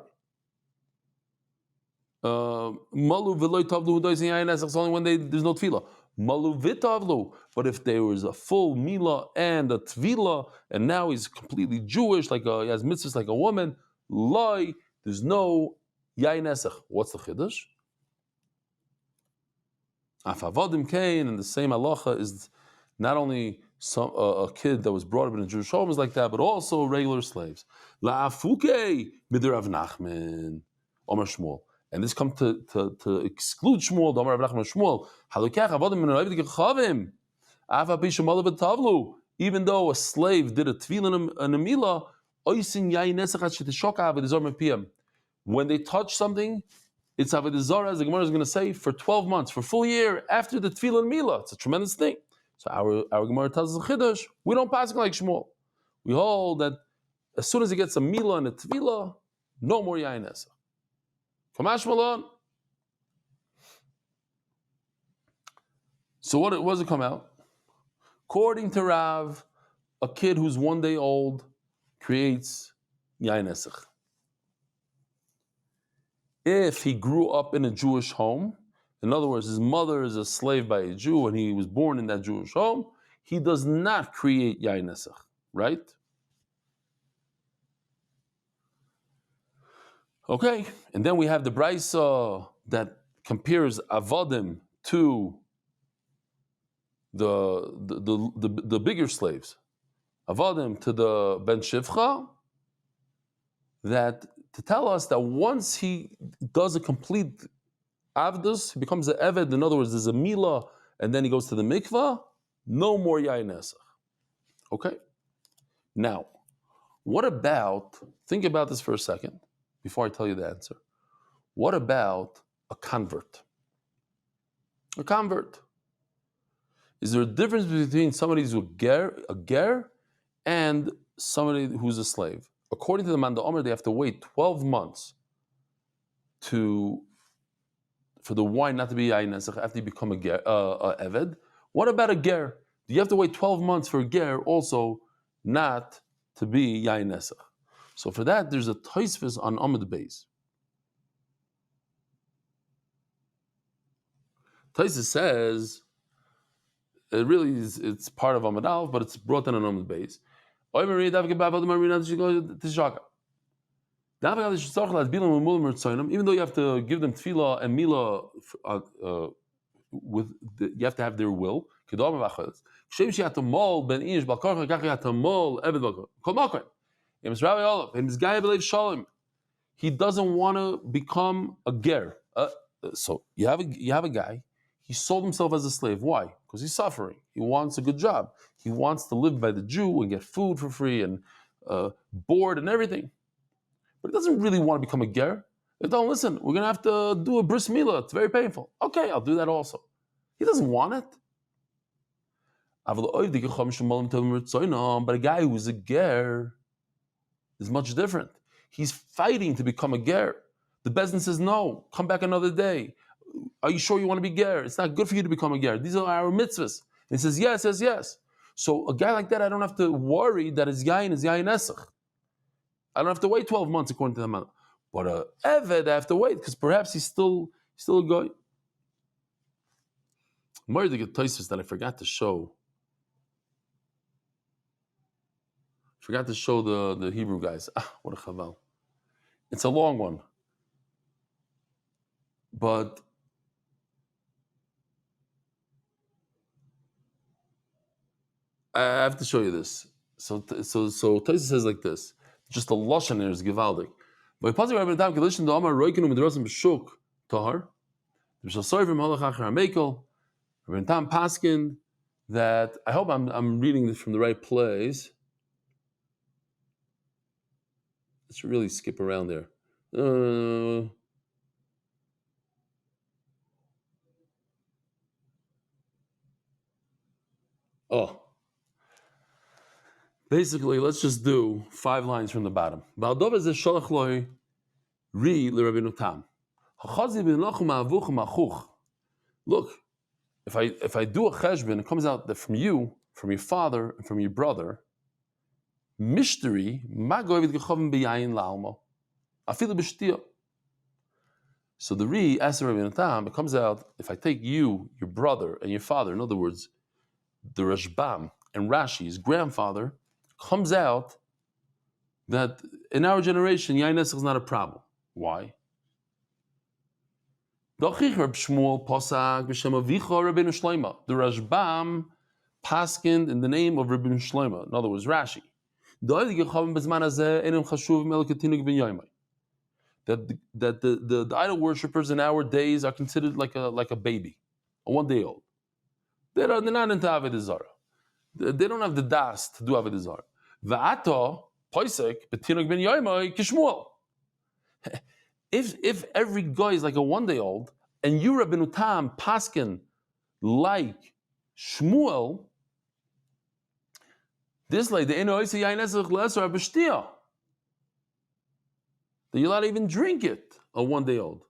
[SPEAKER 1] Malu v'loy tavlu hu dois yayin nesach. It's only when there's no tefillah. Malu v'tavlu. But if there was a full milah and a tefillah, and now he's completely Jewish, he has mitzvahs like a woman, loy, there's no yayin nesach. What's the chiddush? Afavadim kain, and the same halacha is not only a kid that was brought up in a Jewish home is like that, but also regular slaves. La'afuke midir Rav Nachman, Omer Shmuel, and this comes to exclude Shmuel. The Omer Rav Nachman Shmuel. Halukach avodim min ha'oived gechavim. Afa pisha malav v'tavlu. Even though a slave did a tefillah and a milah, oisin yayin nesach shetishoka avodah zarah mepiyam. When they touch something, it's Avodah Zarah, as the Gemara is going to say, for 12 months, for a full year, after the Tefillah and Milah. It's a tremendous thing. So our Gemara tells us a chiddush. We don't pass it like Shmuel. We hold that as soon as he gets a Milah and a Tefillah, no more yayin nesach. Kamash Malon. So what does it come out? According to Rav, a kid who's 1 day old creates yayin nesach. If he grew up in a Jewish home, in other words, his mother is a slave by a Jew and he was born in that Jewish home, he does not create yayin nesach, right? Okay, and then we have the brisa that compares avodim to the bigger slaves, avodim to the ben shivcha, that to tell us that once he does a complete avdus, he becomes an eved. In other words, there's a milah, and then he goes to the mikvah. No more yayin nesach. Okay. Now, what about? Think about this for a second before I tell you the answer. What about a convert? A convert. Is there a difference between somebody who's a ger, and somebody who's a slave? According to the Manda Omer, they have to wait 12 months for the wine not to be yayin nesach after you become a eved. What about a ger? Do you have to wait 12 months for a ger also not to be yayin nesach? So for that, there's a Tosfos on Amud Beis. Tosfos says it really is. It's part of Amud Aleph, but it's brought in an Amud Beis. Even though you have to give them tefillah and milah you have to have their will. He doesn't want to become a ger. So you have a guy. He sold himself as a slave. Why? Because he's suffering. He wants a good job. He wants to live by the Jew and get food for free and board and everything. But he doesn't really want to become a ger. They don't listen. We're going to have to do a bris milah. It's very painful. Okay, I'll do that also. He doesn't want it. But a guy who's a ger is much different. He's fighting to become a ger. The Bezdin says, no, come back another day. Are you sure you want to be ger? It's not good for you to become a ger. These are our mitzvahs. And he says, yes, says yes. So a guy like that, I don't have to worry that his yain is yain esach. I don't have to wait 12 months according to the man. But a eved, I have to wait because perhaps he's still a guy. More to get Tosfos that I forgot to show. Forgot to show the Hebrew guys. What a chaval. It's a long one. But I have to show you this. So Tosfos says like this. Just the lashon here is givaldik. But Pasuk Rabbi Tam Kedushin do Amar Roikenu Midrasim B'Shuk Tahar. There shall serve him Halach Achar Hamekel. Rabbi Tam Paskin that I hope I'm reading this from the right place. Let's really skip around there. Basically, let's just do 5 lines from the bottom. Look, if I do a cheshbon, it comes out that from you, from your father, and from your brother, mishteri magoyvid gechavim beyayin la'almo afilu b'shtia. So the Ri asks Rabbi Tam, it comes out if I take you, your brother, and your father. In other words, the Rashbam and Rashi's grandfather, comes out that in our generation yayin esach is not a problem. Why? The Rashbam paskined in the name of Rabbi Shlomo. In other words, Rashi. That the idol worshippers in our days are considered like a baby, a 1-day-old. They're not into Avodah Zarah. They don't have the das to do Avodah Zarah. Va'ato poisek betinuk ben yoymai kishmuel. If every guy is like a 1-day-old and you Rabbeinu Tam paskin like Shmuel, this like the enoisi yain esach leser b'shtia. That you're allowed to even drink it, a 1-day-old.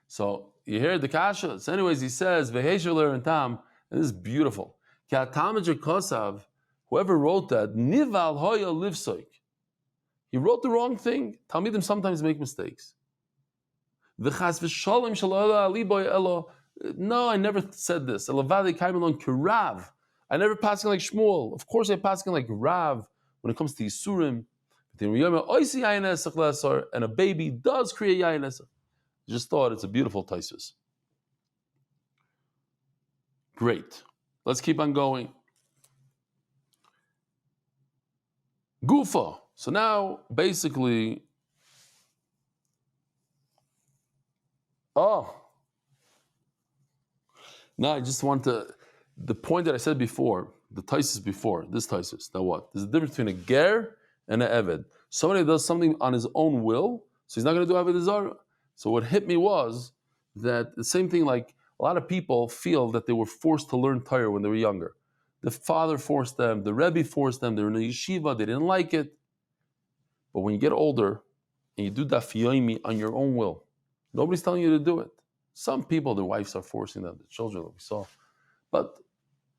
[SPEAKER 1] So you hear the kasha. So anyways, he says v'heishaler and tam, and this is beautiful. Whoever wrote that, nival hoya livsoik. He wrote the wrong thing. Talmidim sometimes make mistakes. No, I never said this. I never passing like Shmuel. Of course I passing like Rav when it comes to Yisurim. And a baby does create yayin esach. Just thought it's a beautiful Tosfos. Great. Let's keep on going. Gufa. So now, basically, now I just want the point that I said before, the Tosfos before, this Tosfos. Now what? There's a difference between a ger and an eved. Somebody does something on his own will, so he's not going to do Avodah Zarah. So what hit me was that the same thing, like a lot of people feel that they were forced to learn Torah when they were younger. The father forced them, the Rebbe forced them, they were in a yeshiva, they didn't like it. But when you get older and you do Daf Yomi on your own will, nobody's telling you to do it. Some people, their wives are forcing them, the children that we saw. But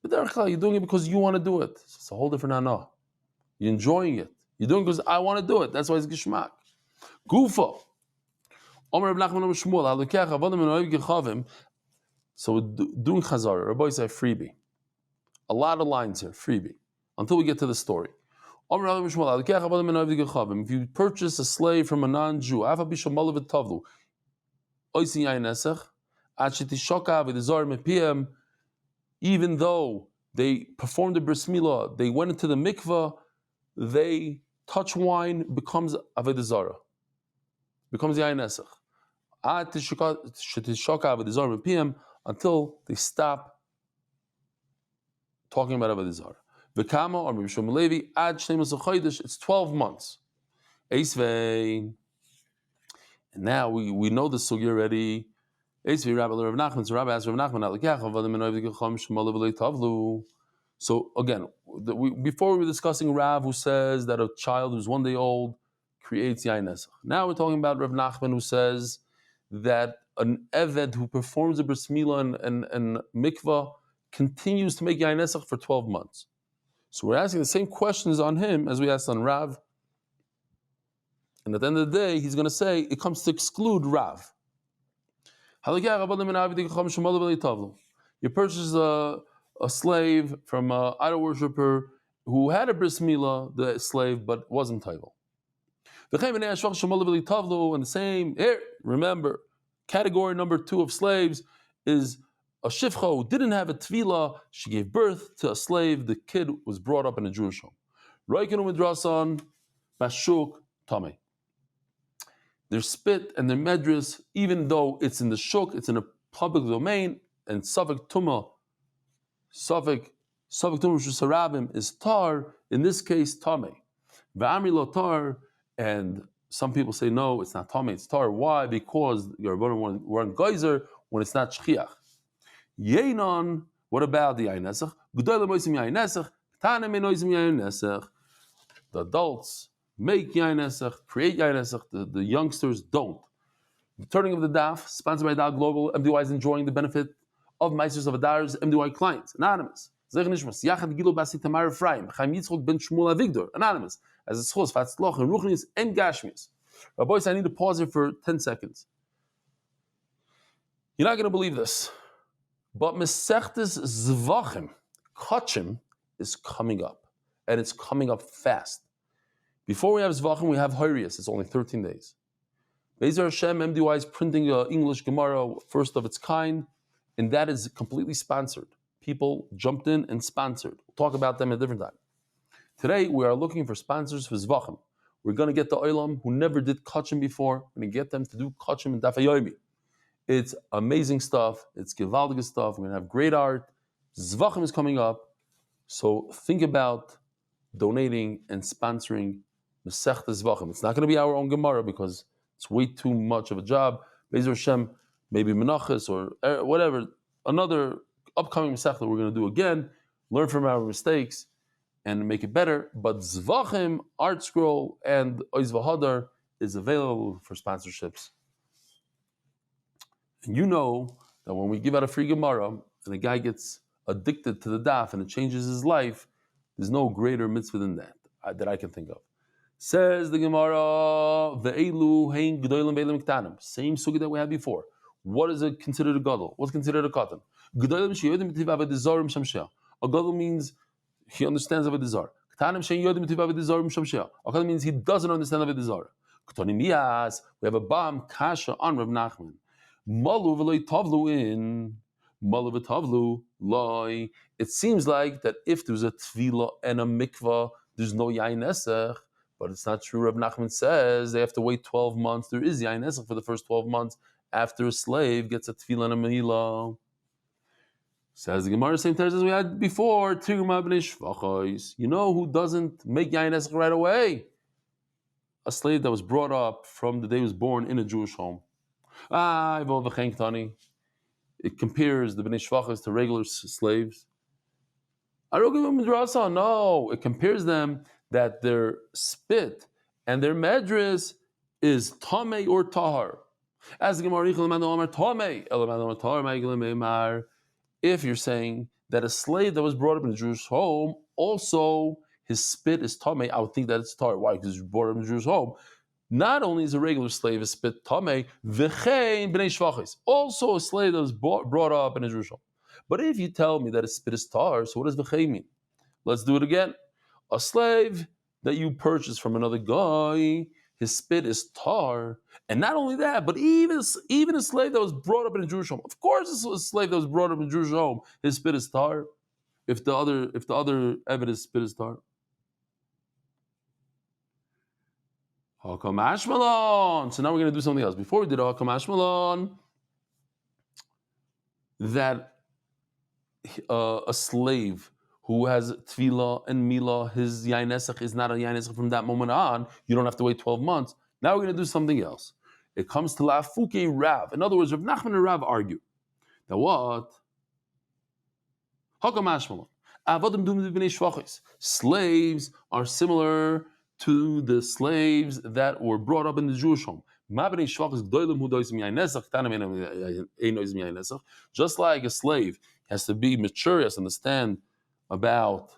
[SPEAKER 1] you're doing it because you want to do it. It's a whole different anah. You're enjoying it. You're doing it because I want to do it. That's why it's gishmak. Gufa. So doing chazara, Rabbi say freebie. A lot of lines here, freebie, until we get to the story. If you purchase a slave from a non-Jew, even though they performed the bris milah, they went into the mikvah, they touch wine, becomes Avodah Zarah, becomes yain nesach. Until they stop talking about Avodah Zarah. V'kama or Mishum Levi ad shneimos chodesh. It's 12 months. Eisvei. And now we know the sugi already. Eisvei Rabbi Rav Nachman. So Rabbi asked Rav Nachman, so again, before we were discussing Rav, who says that a child who's 1 day old creates yain nesach. Now we're talking about Rav Nachman, who says that an eved who performs a bris milah and mikvah continues to make yain nesach for 12 months. So we're asking the same questions on him as we asked on Rav. And at the end of the day, he's going to say it comes to exclude Rav. You purchase a slave from an idol worshiper who had a bris milah, the slave, but wasn't tayvel. And the same, here, remember, category number 2 of slaves is a shifcha who didn't have a tvila. She gave birth to a slave. The kid was brought up in a Jewish home. Their spit and their medris, even though it's in the shuk, it's in a public domain, and Safek Tumah Sarabim is tar, in this case Tameh. V'amri lo tar, and some people say no, it's not Tameh, it's tar. Why? Because you're one geyser when it's not shchiach. Yeinon, what about the yain nesach? Gedolim moisim yain nesach, tanem enoisim yain nesach. The adults make yain nesach, create yain nesach. The youngsters don't. The turning of the daf, sponsored by Dal Global. MDY is enjoying the benefit of Meisters of Adar's MDY clients. Anonymous. Zechnishmas. Yachad Gilo Basi Tamar Ephraim. Chaim Yitzchok Ben Shmuel Avigdor. Anonymous. As a schos, Fatzloch, and Ruchnis, and Gashmias. Boys, I need to pause here for 10 seconds. You're not going to believe this, but Mesechtes Zvachim, Kachim, is coming up. And it's coming up fast. Before we have Zvachim, we have Horius. It's only 13 days. Be'ezer Hashem, MDY is printing an English Gemara, first of its kind, and that is completely sponsored. People jumped in and sponsored. We'll talk about them at a different time. Today, we are looking for sponsors for Zvachim. We're going to get the Olam who never did Kachim before. We're going to get them to do Kachim and Daf Yomi. It's amazing stuff. It's gewaldige stuff. We're going to have great art. Zvachim is coming up. So think about donating and sponsoring Mesechtes Zvachim. It's not going to be our own Gemara because it's way too much of a job. Be'ezer Hashem, maybe Menachos or whatever. Another upcoming Mesechta we're going to do again. Learn from our mistakes and make it better. But Zvachim, Art Scroll, and Oiz V'Hadar is available for sponsorships. And you know that when we give out a free Gemara and a guy gets addicted to the daf and it changes his life, there's no greater mitzvah than that I can think of. Says the Gemara, Ve'elu hein g'dolim ve'elim k'tanim. Same sugi that we had before. What is it considered a gadol? What's considered a katan? G'dolim sheyodim b'tiv avodah zarah m'shamsheh. A gadol means he understands avodah zarah. K'tanim sheyodim b'tiv avodah zarah m'shamsheh. A katan means he doesn't understand avodah zarah. K'tanim miyas. We have a bam kasha on Rav Nachman. Malu v'loy tavlu in. Malu v'tavlu loy. It seems like that if there's a tvila and a mikvah, there's no yain nesach. But it's not true. Rav Nachman says they have to wait 12 months. There is yain nesach for the first 12 months after a slave gets a tefillah and a mehila. Says the Gemara, same terms as we had before. Tigma b'nei shvachos. You know who doesn't make yain nesach right away? A slave that was brought up from the day he was born in a Jewish home. It compares the b'nei shvachos to regular slaves. No, it compares them that their spit and their medris is tamei or tahar. As the Gemara, if you're saying that a slave that was brought up in a Jewish home, also his spit is tamei, I would think that it's tahar. Why? Because he's brought up in a Jewish home. Not only is a regular slave his spit tamei, v'chein b'nei shvachos, also a slave that was brought up in a Jewish home. But if you tell me that a spit is tar, so what does v'chei mean? Let's do it again. A slave that you purchase from another guy, his spit is tar. And not only that, but even a slave that was brought up in a Jewish home. Of course, a slave that was brought up in a Jewish home, his spit is tar. If the other evidence spit is tar. Hakam Ashmalon. So now we're going to do something else. Before we did Hakam Ashmalon, that a slave who has tefillah and milah, his yain nesach is not a yain nesach from that moment on. You don't have to wait 12 months. Now we're going to do something else. It comes to lafuke Rav. In other words, Rav Nachman and Rav argue. Now what? Hakam Ashmalon. Avodim dum b'nei shvachis. Slaves are similar to the slaves that were brought up in the Jewish home. Just like a slave has to be mature, has to understand about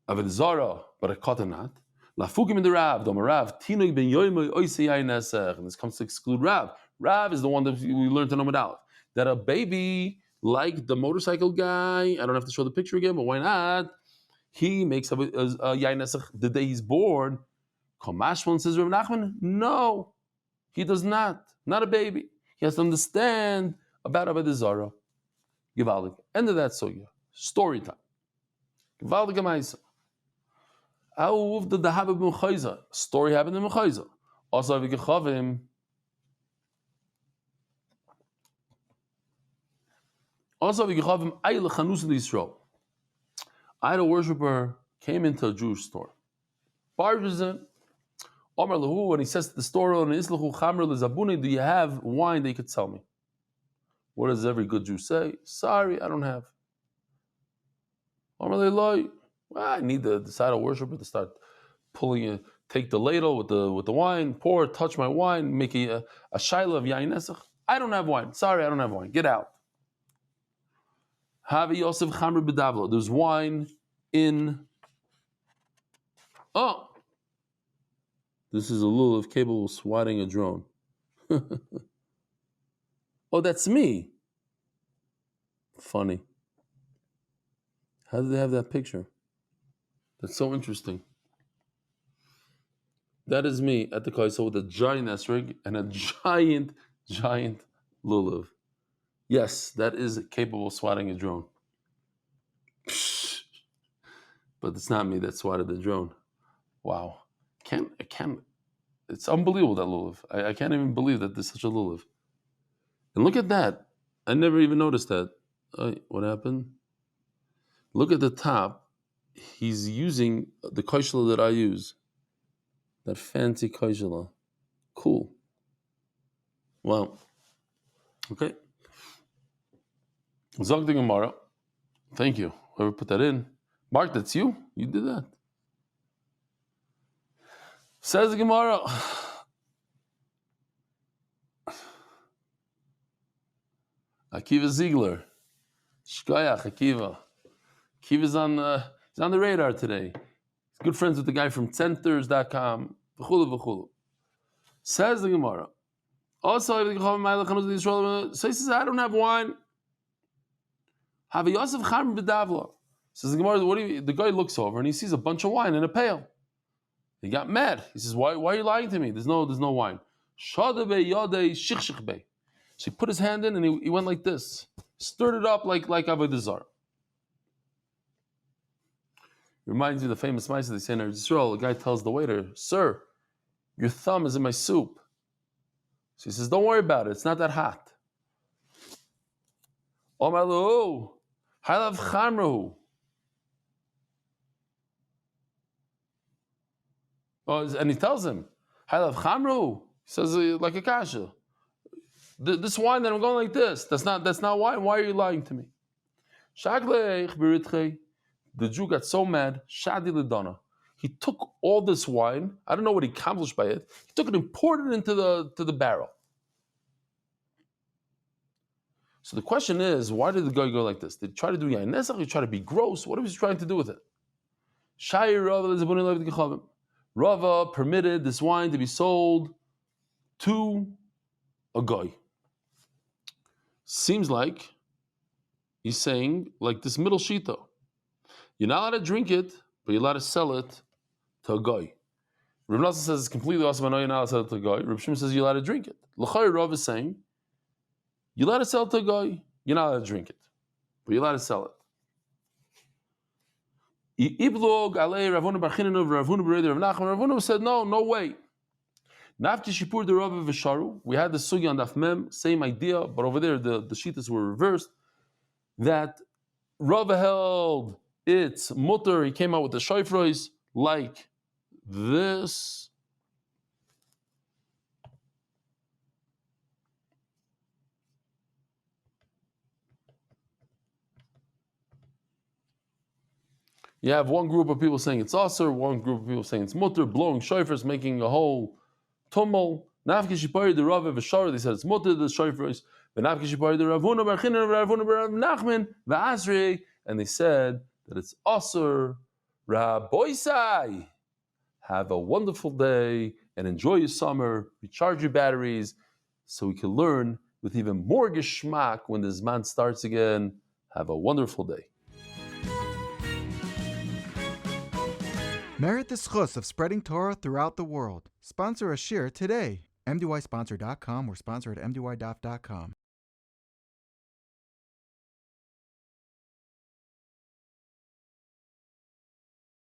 [SPEAKER 1] Avodah Zarah, but a katan not. Lafukim in the Rav, Tinoi ben Yoimoy Oisei Yain Nesach, and this comes to exclude Rav. Rav is the one that we learned to know about. That a baby, like the motorcycle guy, I don't have to show the picture again, but why not? He makes a Yain Nesach the day he's born. Kamashman says Rav Nachman, no, he does not. Not a baby. He has to understand about Avodah Zarah. Givaldik. End of that sugya. Story time. Givaldik Amaisa. Awuv the Dahabib Mechayza. Story happened in Mechayza. Also, Avikachavim. Also, Avikachavim Ayla Chanus in Israel. Idol worshiper came into a Jewish store. Barges in. Omar Lahu, when he says to the store owner, Islahu Chamr Lezabuni, do you have wine that you could sell me? What does every good Jew say? Sorry, I don't have. Omar Lahu, well, I need the side of worshiper to start pulling it, take the ladle with the wine, pour, touch my wine, make a shaila of yain nesach. I don't have wine. Sorry, I don't have wine. Get out. Havi Yosef Chamr B'Davlo. There's wine in. Oh. This is a lulav capable of swatting a drone. Oh, that's me. Funny. How did they have that picture? That's so interesting. That is me at the Kaisa with a giant esrig and a giant lulav. Yes, that is capable of swatting a drone. But it's not me that swatted the drone. Wow. I can't. It's unbelievable, that lulav. I can't even believe that there's such a lulav. And look at that. I never even noticed that. What happened? Look at the top. He's using the kaishla that I use. That fancy kaishla. Cool. Wow. Okay. Zog the Gemara. Thank you. Whoever put that in. Mark, that's you? You did that. Says the Gemara. Akiva Ziegler. Shkoyach, Akiva. Akiva's he's on the radar today. He's good friends with the guy from centers.com. V'chulu. Says the Gemara. Also, so he says, I don't have wine. Have a Yosef Charm B'Davla. Says the Gemara, what do you, the guy looks over and he sees a bunch of wine in a pail. He got mad. He says, why are you lying to me? There's no wine. So he put his hand in and he went like this. Stirred it up like Avodah Zarah. Reminds me of the famous mice they say in Israel. The guy tells the waiter, sir, your thumb is in my soup. So he says, don't worry about it. It's not that hot. Omalu, halav chamru. And he tells him, halav chamru. He says, like a kasha. This wine that I'm going like this, that's not wine. Why are you lying to me? The Jew got so mad, Shadi Lidana. He took all this wine. I don't know what he accomplished by it. He took it and poured it into the barrel. So the question is, why did the guy go like this? Did he try to do yain nesach? Did he try to be gross? What was he trying to do with it? Rava permitted this wine to be sold to a guy. Seems like he's saying like this middle shita. You're not allowed to drink it, but you're allowed to sell it to a guy. Rav Nassim says it's completely awesome. I know you're not allowed to sell it to a guy. Rav Shimon says you're allowed to drink it. L'chai Rav is saying you're allowed to sell it to a guy. You're not allowed to drink it, but you're allowed to sell it. Iblog alei Ravuna Barchinanu Ravuna Bereder Rav Nachman. Ravuna said no way. Nafki Shipur the Rav Visharu. We had the sugi on Daf Mem, same idea, but over there the shitas were reversed. That Rav held it's mutter. He came out with the shayfrois like this. You have one group of people saying it's aser, one group of people saying it's mutter, blowing shofars, making a whole tumult. Nafki shipari the Rav v'shar, they said it's mutter the shofars. But nafki shipari the Ravuna Barchinanu Ravuna Bar Nachman v'asri, and they said that it's aser. Rabboisai, have a wonderful day and enjoy your summer. Recharge your batteries, so we can learn with even more geschmack when the Zman starts again. Have a wonderful day.
[SPEAKER 2] Merit the schus of spreading Torah throughout the world. Sponsor a shir today. MDYsponsor.com or sponsor at MDYDaf.com.